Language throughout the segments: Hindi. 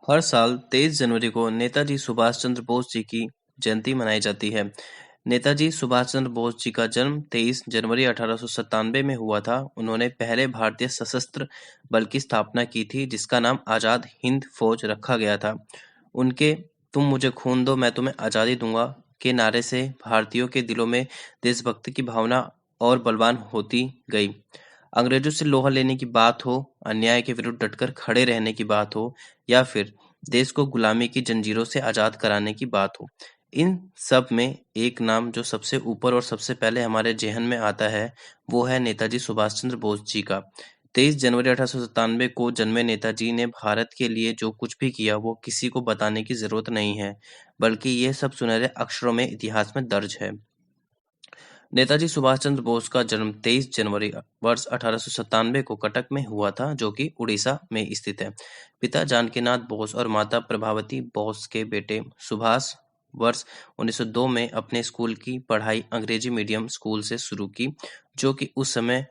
हर साल 23 जनवरी को नेताजी सुभाष चंद्र बोस जी की जयंती मनाई जाती है। नेताजी सुभाष चंद्र बोस जी का जन्म 23 जनवरी 1897 में हुआ था। उन्होंने पहले भारतीय सशस्त्र बल की स्थापना की थी, जिसका नाम आजाद हिंद फौज रखा गया था। उनके "तुम मुझे खून दो, मैं तुम्हें आजादी दूंगा" के नारे से भारतीयों के दिलों में देशभक्ति की भावना और बलवान होती गई। अंग्रेजों से लोहा लेने की बात हो, अन्याय के विरुद्ध डटकर खड़े रहने की बात हो, या फिर देश को गुलामी की जंजीरों से आजाद कराने की बात हो, इन सब में एक नाम जो सबसे ऊपर और सबसे पहले हमारे जेहन में आता है, वो है नेताजी सुभाष चंद्र बोस जी का। 23 जनवरी 1897 को जन्मे नेताजी ने भारत के लिए जो कुछ भी किया, वो किसी को बताने की जरूरत नहीं है, बल्कि ये सब सुनहरे अक्षरों में इतिहास में दर्ज है। नेताजी सुभाष चंद्र बोस का जन्म 23 जनवरी वर्ष 1897 को कटक में हुआ था, जो कि उड़ीसा में स्थित है। पिता जानकीनाथ बोस और माता प्रभावती बोस के बेटे सुभाष वर्ष 1902 में अपने स्कूल की पढ़ाई अंग्रेजी मीडियम स्कूल से शुरू की, जो कि उस समय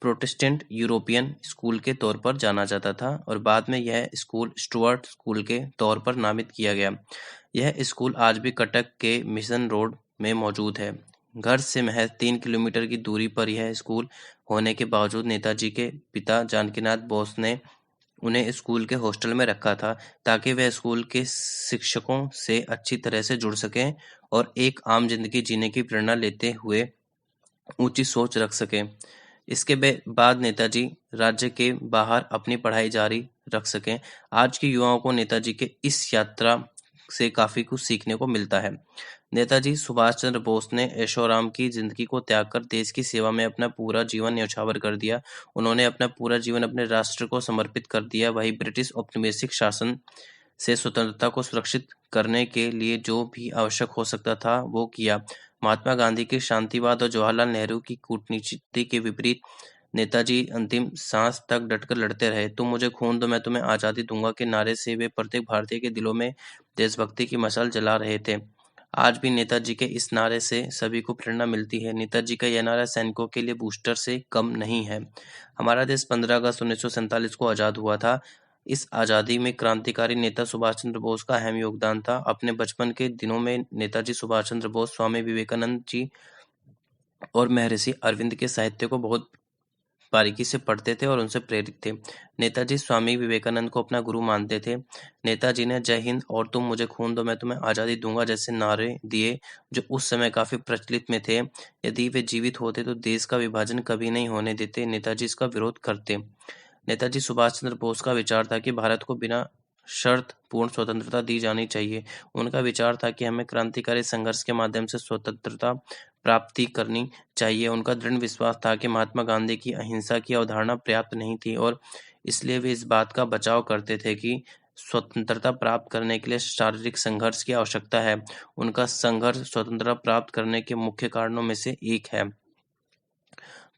प्रोटेस्टेंट यूरोपियन स्कूल के तौर पर जाना जाता था, और बाद में यह स्कूल स्टुअर्ट स्कूल के तौर पर नामित किया गया। यह स्कूल आज भी कटक के मिशन रोड में मौजूद है। घर से महज 3 किलोमीटर की दूरी पर यह स्कूल होने के बावजूद नेताजी के पिता जानकीनाथ बोस ने उन्हें स्कूल के हॉस्टल में रखा था, ताकि वह स्कूल के शिक्षकों से अच्छी तरह से जुड़ सकें और एक आम जिंदगी जीने की प्रेरणा लेते हुए ऊंची सोच रख सकें। इसके बाद नेताजी राज्य के बाहर अपनी पढ़ाई जारी रख सकें। आज के युवाओं को नेताजी के इस यात्रा से काफी कुछ सीखने को मिलता है। नेताजी सुभाष चंद्र बोस ने ऐशोआराम की जिंदगी को त्याग कर देश की सेवा में अपना पूरा जीवन न्यौछावर कर दिया। उन्होंने अपना पूरा जीवन अपने राष्ट्र को समर्पित कर दिया। वही ब्रिटिश औपनिवेशिक शासन से स्वतंत्रता को सुरक्षित करने के लिए जो भी आवश्यक हो सकता था, वो किया। महात्मा गांधी के शांतिवाद और जवाहरलाल नेहरू की कूटनीति के विपरीत नेताजी अंतिम सांस तक डटकर लड़ते रहे। "तुम मुझे खून दो, मैं तुम्हें आजादी दूंगा" के नारे से वे प्रत्येक भारतीय के दिलों में देशभक्ति की मशाल जला रहे थे। आज भी नेताजी के इस नारे से सभी को प्रेरणा मिलती है। नेताजी का यह नारा सैनिकों के लिए बूस्टर से कम नहीं है। हमारा देश 15 अगस्त 1947 को आजाद हुआ था। इस आजादी में क्रांतिकारी नेता सुभाष चंद्र बोस का अहम योगदान था। अपने बचपन के दिनों में नेताजी सुभाष चंद्र बोस स्वामी विवेकानंद जी और महर्षि अरविंद के साहित्य को बहुत बारीकी से पढ़ते थे और उनसे प्रेरित थे। नेताजी स्वामी विवेकानंद को अपना गुरु मानते थे। नेताजी ने जय हिंद और "तुम मुझे खून दो, मैं तुम्हें आजादी दूंगा" जैसे नारे दिए, जो उस समय काफी प्रचलित में थे। यदि वे जीवित होते तो देश का विभाजन कभी नहीं होने देते। नेताजी इसका विरोध करते। नेताजी सुभाष चंद्र बोस का विचार था कि भारत को बिना शर्त पूर्ण स्वतंत्रता दी जानी चाहिए। उनका विचार था कि हमें क्रांतिकारी संघर्ष के माध्यम से स्वतंत्रता प्राप्ति करनी चाहिए। उनका दृढ़ विश्वास था कि महात्मा गांधी की अहिंसा की अवधारणा पर्याप्त नहीं थी, और इसलिए वे इस बात का बचाव करते थे कि स्वतंत्रता प्राप्त करने के लिए शारीरिक संघर्ष की आवश्यकता है। उनका संघर्ष स्वतंत्रता प्राप्त करने के मुख्य कारणों में से एक है।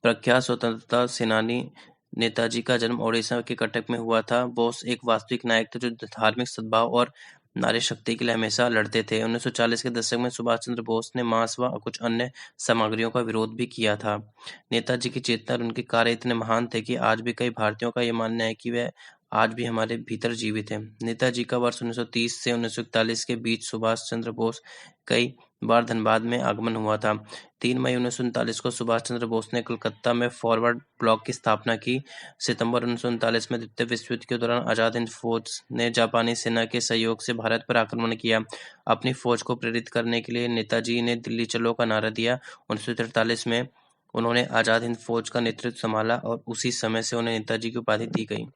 प्रख्यात स्वतंत्रता सेनानी नेताजी का जन्म ओडिशा के कटक में हुआ था। बोस एक वास्तविक नायक थे, जो धार्मिक सद्भाव और नारी शक्ति के लिए हमेशा लड़ते थे। 1940 के दशक में सुभाष चंद्र बोस ने मांस व कुछ अन्य सामग्रियों का विरोध भी किया था। नेताजी की चेतना और उनके कार्य इतने महान थे कि आज भी कई भारतीयों का यह मानना है कि वे आज भी हमारे भीतर जीवित है। नेताजी का वर्ष 1930 से 1941 के बीच सुभाष चंद्र बोस कई बार धनबाद में आगमन हुआ था। 3 मई 1939 को सुभाष चंद्र बोस ने कलकत्ता में फॉरवर्ड ब्लॉक की स्थापना की। सितंबर 1939 में द्वितीय विश्व युद्ध के दौरान आजाद हिंद फौज ने जापानी सेना के सहयोग से भारत पर आक्रमण किया। अपनी फौज को प्रेरित करने के लिए नेताजी ने दिल्ली चलो का नारा दिया। 1943 में उन्होंने आजाद हिंद फौज का नेतृत्व संभाला और उसी समय से उन्हें नेताजी की उपाधि दी गई।